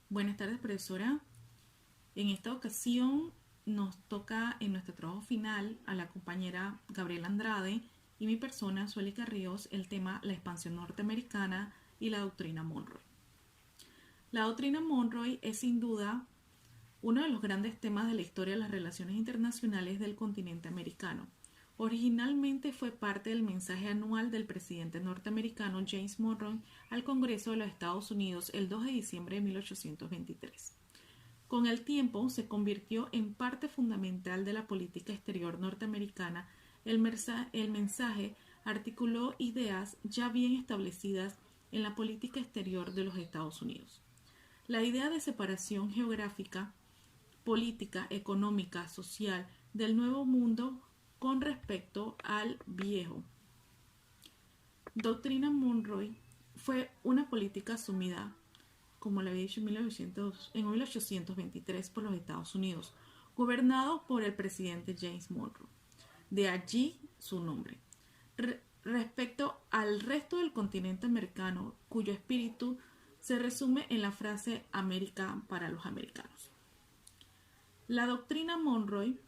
Buenas tardes, profesora. En esta ocasión nos toca en nuestro trabajo final a la compañera Gabriela Andrade y mi persona, Suelica Ríos, el tema la expansión norteamericana y la doctrina Monroe. La doctrina Monroe es sin duda uno de los grandes temas de la historia de las relaciones internacionales del continente americano. Originalmente fue parte del mensaje anual del presidente norteamericano James Monroe al Congreso de los Estados Unidos el 2 de diciembre de 1823. Con el tiempo se convirtió en parte fundamental de la política exterior norteamericana. El mensaje articuló ideas ya bien establecidas en la política exterior de los Estados Unidos. La idea de separación geográfica, política, económica, social del nuevo mundo con respecto al viejo. Doctrina Monroe fue una política asumida, como le había dicho, en 1823 por los Estados Unidos, gobernado por el presidente James Monroe. De allí su nombre. Respecto al resto del continente americano, cuyo espíritu se resume en la frase América para los americanos. La doctrina Monroe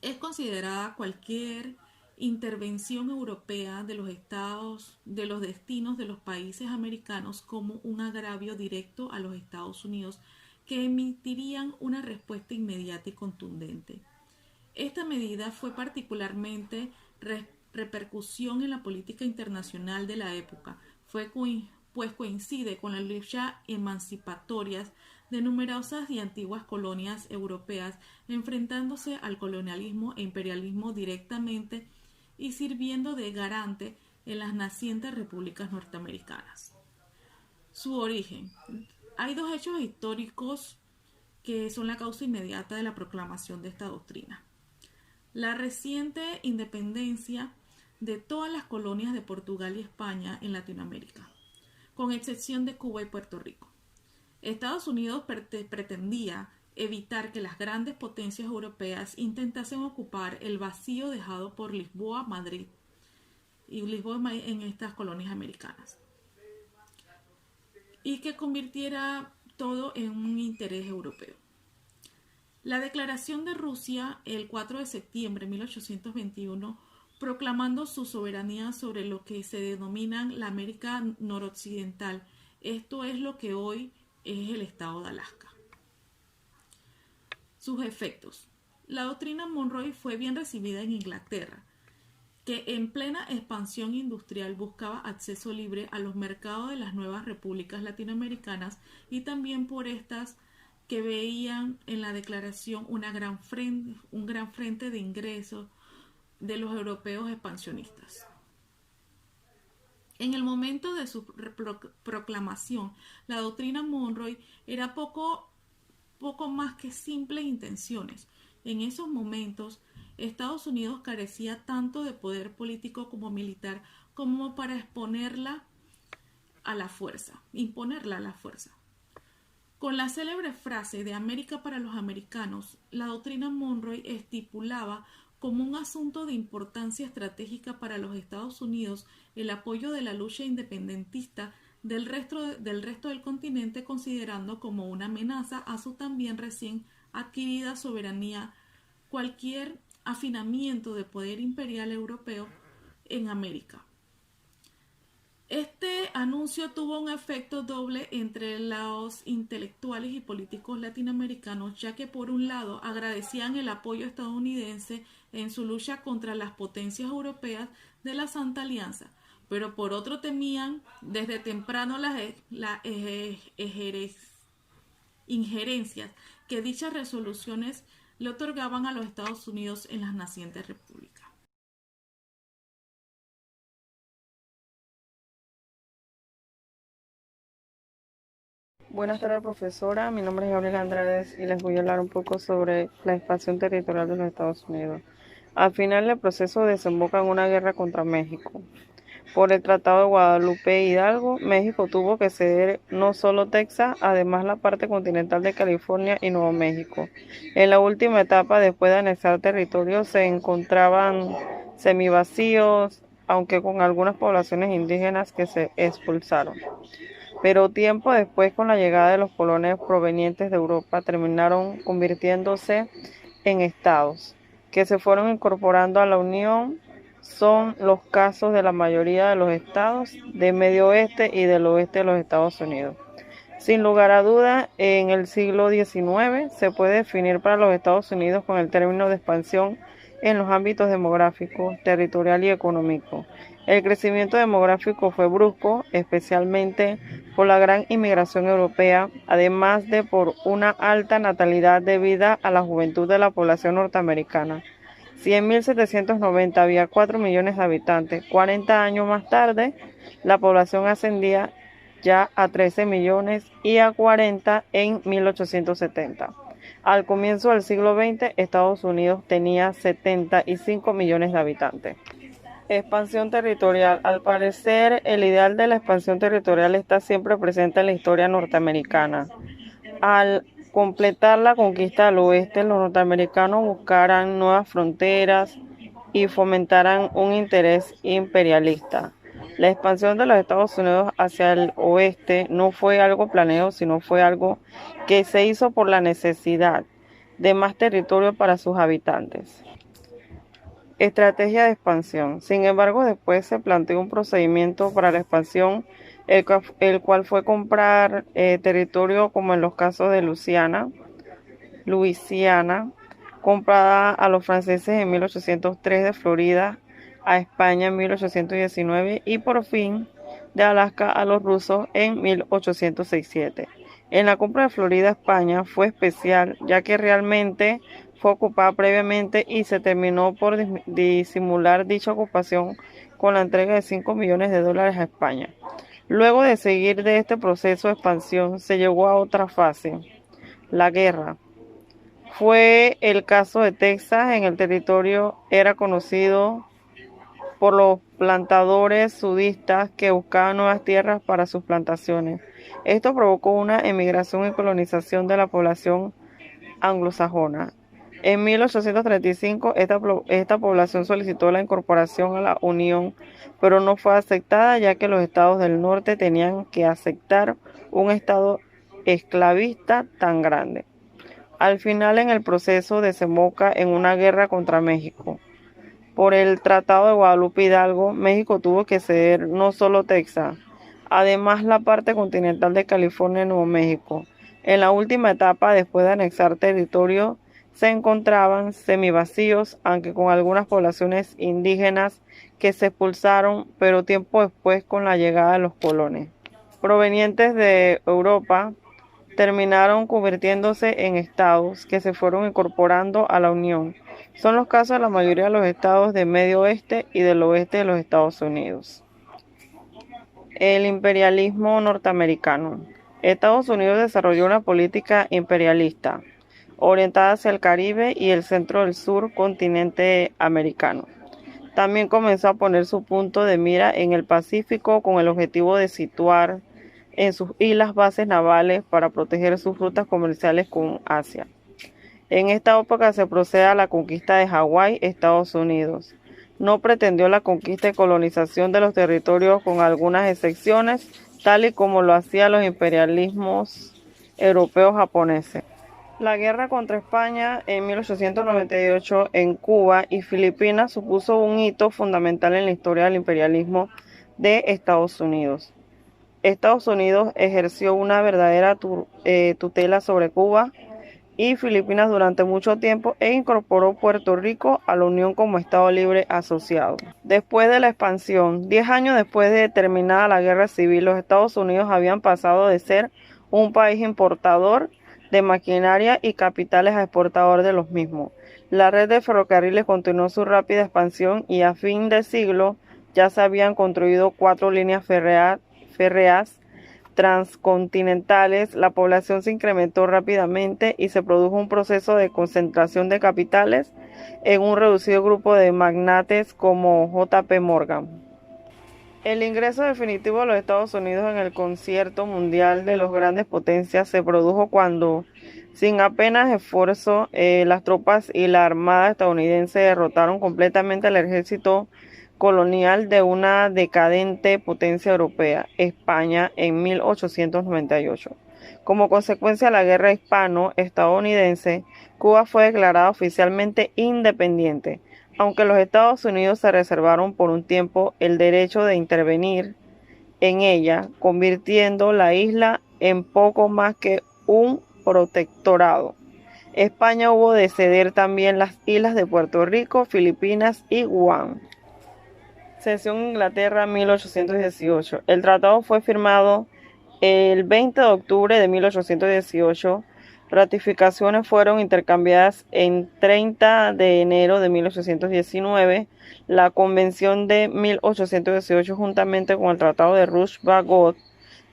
es considerada cualquier intervención europea de los estados, de los destinos de los países americanos como un agravio directo a los Estados Unidos que emitirían una respuesta inmediata y contundente. Esta medida fue particularmente repercusión en la política internacional de la época, pues coincide con la lucha emancipatorias de numerosas y antiguas colonias europeas enfrentándose al colonialismo e imperialismo directamente y sirviendo de garante en las nacientes repúblicas norteamericanas. Su origen. Hay dos hechos históricos que son la causa inmediata de la proclamación de esta doctrina. La reciente independencia de todas las colonias de Portugal y España en Latinoamérica, con excepción de Cuba y Puerto Rico. Estados Unidos pretendía evitar que las grandes potencias europeas intentasen ocupar el vacío dejado por Lisboa, Madrid y Lisboa en estas colonias americanas, y que convirtiera todo en un interés europeo. La declaración de Rusia el 4 de septiembre de 1821, proclamando su soberanía sobre lo que se denominan la América noroccidental, esto es lo que hoy es el estado de Alaska. Sus efectos. La doctrina Monroe fue bien recibida en Inglaterra, que en plena expansión industrial buscaba acceso libre a los mercados de las nuevas repúblicas latinoamericanas y también por estas que veían en la declaración un gran frente de ingresos de los europeos expansionistas. En el momento de su proclamación, la doctrina Monroe era poco más que simples intenciones. En esos momentos, Estados Unidos carecía tanto de poder político como militar como para imponerla a la fuerza. Con la célebre frase de América para los americanos, la doctrina Monroe estipulaba como un asunto de importancia estratégica para los Estados Unidos el apoyo de la lucha independentista del resto del continente, considerando como una amenaza a su también recién adquirida soberanía cualquier afinamiento de poder imperial europeo en América. Este anuncio tuvo un efecto doble entre los intelectuales y políticos latinoamericanos, ya que por un lado agradecían el apoyo estadounidense en su lucha contra las potencias europeas de la Santa Alianza, pero por otro temían desde temprano las injerencias que dichas resoluciones le otorgaban a los Estados Unidos en las nacientes repúblicas. Buenas tardes, profesora. Mi nombre es Gabriela Andrade y les voy a hablar un poco sobre la expansión territorial de los Estados Unidos. Al final, el proceso desemboca en una guerra contra México. Por el Tratado de Guadalupe Hidalgo, México tuvo que ceder no solo Texas, además la parte continental de California y Nuevo México. En la última etapa, después de anexar territorios, se encontraban semivacíos, aunque con algunas poblaciones indígenas que se expulsaron. pero tiempo después, con la llegada de los colonos provenientes de Europa, terminaron convirtiéndose en estados, que se fueron incorporando a la Unión. Son los casos de la mayoría de los estados del Medio Oeste y del oeste de los Estados Unidos. Sin lugar a dudas, en el siglo XIX se puede definir para los Estados Unidos con el término de expansión en los ámbitos demográfico, territorial y económico. El crecimiento demográfico fue brusco, especialmente por la gran inmigración europea, además de por una alta natalidad debida a la juventud de la población norteamericana. Si en 1790 había 4 millones de habitantes, 40 años más tarde la población ascendía ya a 13 millones y a 40 en 1870. Al comienzo del siglo XX, Estados Unidos tenía 75 millones de habitantes. Expansión territorial. Al parecer, el ideal de la expansión territorial está siempre presente en la historia norteamericana. Al completar la conquista del oeste, los norteamericanos buscaran nuevas fronteras y fomentaran un interés imperialista. La expansión de los Estados Unidos hacia el oeste no fue algo planeado, sino fue algo que se hizo por la necesidad de más territorio para sus habitantes. Estrategia de expansión. Sin embargo, después se planteó un procedimiento para la expansión, el cual fue comprar territorio, como en los casos de Luisiana, comprada a los franceses en 1803, de Florida a España en 1819 y por fin de Alaska a los rusos en 1867. En la compra de Florida a España fue especial, ya que realmente fue ocupada previamente y se terminó por disimular dicha ocupación con la entrega de 5 millones de dólares a España. Luego de seguir de este proceso de expansión, se llegó a otra fase, la guerra. Fue el caso de Texas. En el territorio era conocido por los plantadores sudistas que buscaban nuevas tierras para sus plantaciones. Esto provocó una emigración y colonización de la población anglosajona. En 1835 esta población solicitó la incorporación a la Unión, pero no fue aceptada, ya que los estados del norte tenían que aceptar un estado esclavista tan grande. Al final, en el proceso desemboca en una guerra contra México. Por el Tratado de Guadalupe Hidalgo, México tuvo que ceder no solo Texas, además la parte continental de California y Nuevo México. En la última etapa, después de anexar territorio, se encontraban semivacíos, aunque con algunas poblaciones indígenas que se expulsaron, pero tiempo después, con la llegada de los colones provenientes de Europa, terminaron convirtiéndose en estados que se fueron incorporando a la Unión. Son los casos de la mayoría de los estados del Medio Oeste y del oeste de los Estados Unidos. El imperialismo norteamericano. Estados Unidos desarrolló una política imperialista orientada hacia el Caribe y el centro del sur continente americano. También comenzó a poner su punto de mira en el Pacífico con el objetivo de situar en sus islas bases navales para proteger sus rutas comerciales con Asia. En esta época se procede a la conquista de Hawái, Estados Unidos. No pretendió la conquista y colonización de los territorios, con algunas excepciones, tal y como lo hacían los imperialismos europeos japoneses. La guerra contra España en 1898 en Cuba y Filipinas supuso un hito fundamental en la historia del imperialismo de Estados Unidos. Estados Unidos ejerció una verdadera tutela sobre Cuba y Filipinas durante mucho tiempo e incorporó Puerto Rico a la Unión como Estado libre asociado. Después de la expansión, 10 años después de terminada la Guerra Civil, los Estados Unidos habían pasado de ser un país importador de maquinaria y capitales a exportador de los mismos. La red de ferrocarriles continuó su rápida expansión y a fin de siglo ya se habían construido 4 líneas férreas transcontinentales. La población se incrementó rápidamente y se produjo un proceso de concentración de capitales en un reducido grupo de magnates como J. P. Morgan. El ingreso definitivo de los Estados Unidos en el concierto mundial de las grandes potencias se produjo cuando, sin apenas esfuerzo, las tropas y la armada estadounidense derrotaron completamente al ejército colonial de una decadente potencia europea, España, en 1898. Como consecuencia de la guerra hispano-estadounidense, Cuba fue declarada oficialmente independiente, aunque los Estados Unidos se reservaron por un tiempo el derecho de intervenir en ella, convirtiendo la isla en poco más que un protectorado. España hubo de ceder también las islas de Puerto Rico, Filipinas y Guam. Cesión Inglaterra 1818. El tratado fue firmado el 20 de octubre de 1818. Ratificaciones fueron intercambiadas en 30 de enero de 1819. La Convención de 1818, juntamente con el Tratado de Rush-Bagot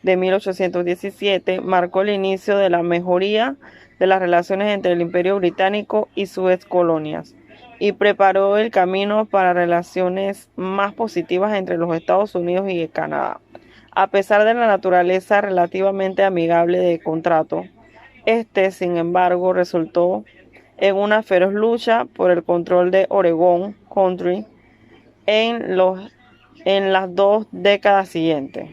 de 1817, marcó el inicio de la mejoría de las relaciones entre el Imperio Británico y sus excolonias, y preparó el camino para relaciones más positivas entre los Estados Unidos y Canadá. A pesar de la naturaleza relativamente amigable del contrato, sin embargo, resultó en una feroz lucha por el control de Oregon Country en las 2 décadas siguientes.